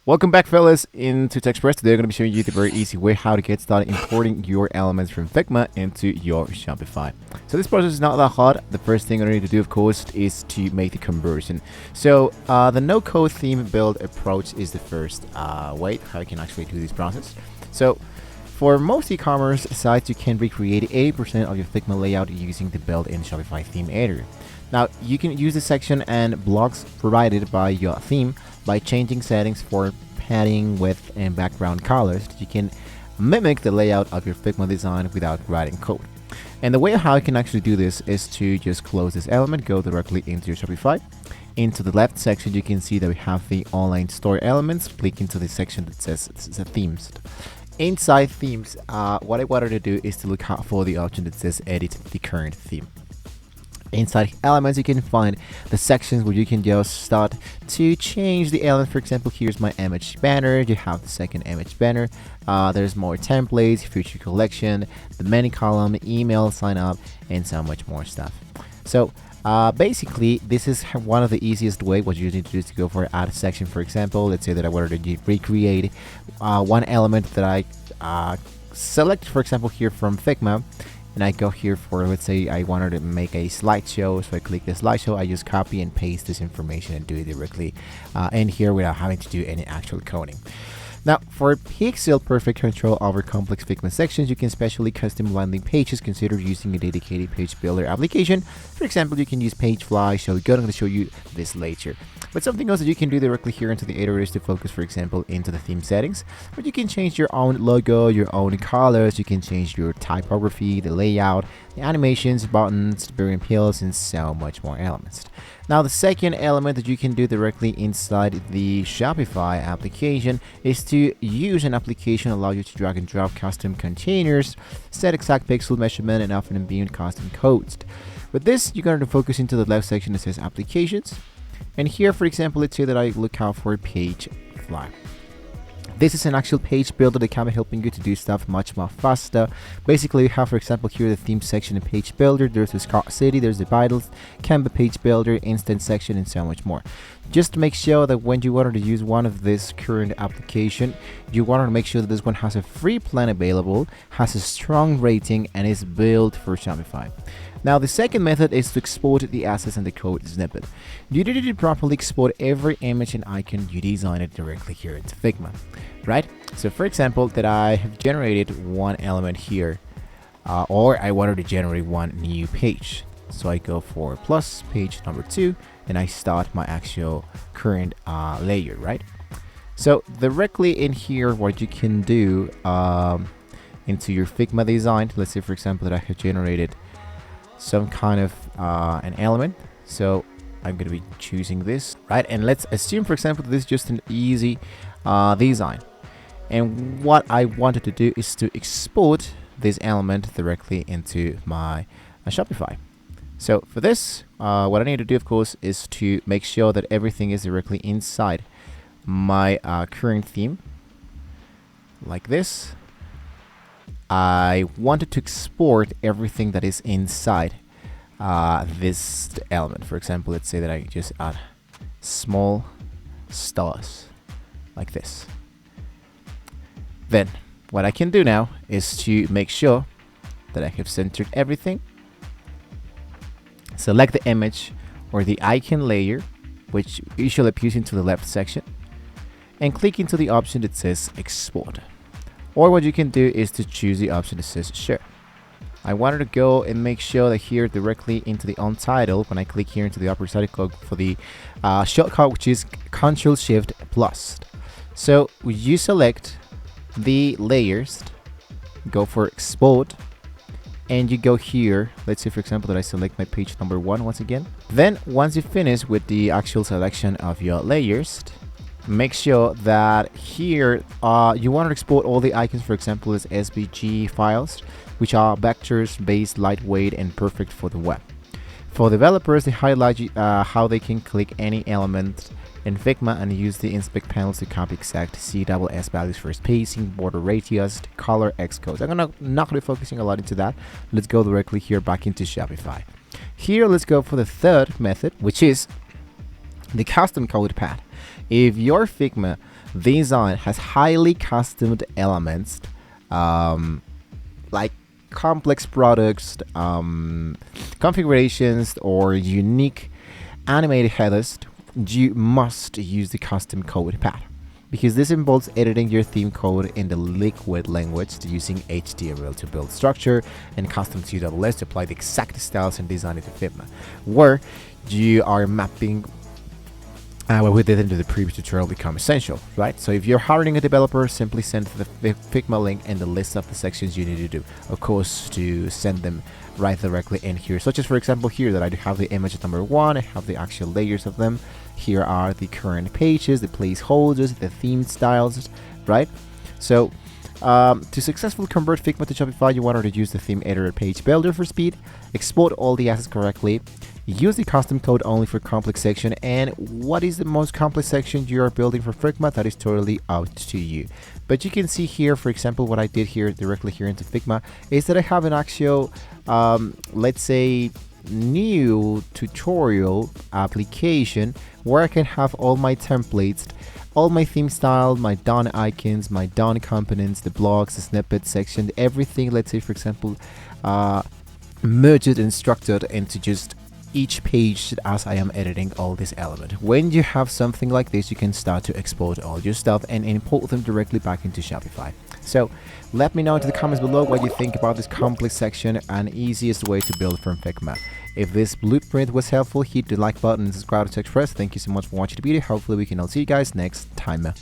Welcome back, fellas. In TutorExpress, today I'm going to be showing you the very easy way how to get started importing your elements from Figma into your Shopify. So this process is not that hard. The first thing I need to do, of course, is to make the conversion. So the no-code theme build approach is the first way how you can actually do this process. So for most e-commerce sites, you can recreate 80% of your Figma layout using the built-in Shopify theme editor. Now, you can use the section and blocks provided by your theme by changing settings for padding, width, and background colors. You can mimic the layout of your Figma design without writing code. And the way how you can actually do this is to just close this element, go directly into your Shopify. Into the left section, you can see that we have the online store elements. Click into the section that says themes. Inside themes, what I wanted to do is to look out for the option that says edit the current theme. Inside elements, you can find the sections where you can just start to change the element. For example, here's my image banner. You have the second image banner. There's more templates, feature collection, the menu column, email, sign up, and so much more stuff. So basically, this is one of the easiest way. What you need to do is to go for add section. For example, let's say that I wanted to recreate one element that I select, for example, here from Figma. And I go here for, let's say I wanted to make a slideshow, so I click the slideshow. I just copy and paste this information and do it directly in here without having to do any actual coding. Now, for pixel perfect control over complex Figma sections, you can specially custom landing pages. Consider using a dedicated page builder application. For example, you can use Pagefly, I'm going to show you this later. But something else that you can do directly here into the editor is to focus, for example, into the theme settings. But you can change your own logo, your own colors, you can change your typography, the layout, the animations, buttons, the pills, and so much more elements. Now, the second element that you can do directly inside the Shopify application is to use an application allow you to drag and drop custom containers, set exact pixel measurement, and often implement custom codes. With this, you're going to focus into the left section that says applications. And here, for example, let's say that I look out for Pagefly. This is an actual page builder that can be helping you to do stuff much more faster. Basically, you have, for example, here the theme section and page builder. There's the Scott City, there's the vitals, Canva page builder, instant section, and so much more. Just make sure that when you wanted to use one of this current application, you want to make sure that this one has a free plan available, has a strong rating, and is built for Shopify. Now, the second method is to export the assets and the code snippet. You need to properly export every image and icon you designed directly here into Figma, right? So, for example, that I have generated one element here, or I wanted to generate one new page. So I go for plus page number 2, and I start my actual current layer, right? So directly in here, what you can do into your Figma design, let's say, for example, that I have generated some kind of an element. So I'm going to be choosing this, right? And let's assume, for example, this is just an easy design. And what I wanted to do is to export this element directly into my Shopify. So for this, what I need to do, of course, is to make sure that everything is directly inside my current theme, like this. I wanted to export everything that is inside this element. For example, let's say that I just add small stars like this. Then what I can do now is to make sure that I have centered everything. Select the image or the icon layer, which usually appears into the left section, and click into the option that says export. Or what you can do is to choose the option that says share. I wanted to go and make sure that here directly into the on title, when I click here into the upper side, go for the shortcut, which is Ctrl+Shift+. So you select the layers, go for export, and you go here. Let's say, for example, that I select my page number 1 once again. Then once you finish with the actual selection of your layers, make sure that here you want to export all the icons, for example, as SVG files, which are vectors based, lightweight, and perfect for the web. For developers, they highlight how they can click any element in Figma and use the inspect panels to copy exact CSS values for spacing, border radius, color, Xcode. I'm not going to be focusing a lot into that. Let's go directly here back into Shopify. Here, let's go for the third method, which is the custom code path. If your Figma design has highly customed elements, like complex products, configurations, or unique animated headers, you must use the custom code path, because this involves editing your theme code in the liquid language using HTML to build structure and custom CSS to apply the exact styles and design into Figma, where you are mapping what we did into the previous tutorial become essential, right? So if you're hiring a developer, simply send the Figma link and the list of the sections you need to do. Of course, to send them right directly in here, such as for example here that I do have the image number 1, I have the actual layers of them. Here are the current pages, the placeholders, the theme styles, right? So to successfully convert Figma to Shopify, you want to use the theme editor page builder for speed, export all the assets correctly, use the custom code only for complex section, and what is the most complex section you are building for Figma, that is totally out to you. But you can see here, for example, what I did here directly here into Figma is that I have an actual, let's say, new tutorial application where I can have all my templates, all my theme style, my done icons, my done components, the blocks, the snippets section, everything, let's say for example, merged and structured into just each page as I am editing all this element. When you have something like this, you can start to export all your stuff and import them directly back into Shopify. So let me know in the comments below what you think about this complex section and easiest way to build from Figma. If this blueprint was helpful, hit the like button and subscribe to Tech Express. Thank you so much for watching the video. Hopefully we can all see you guys next time.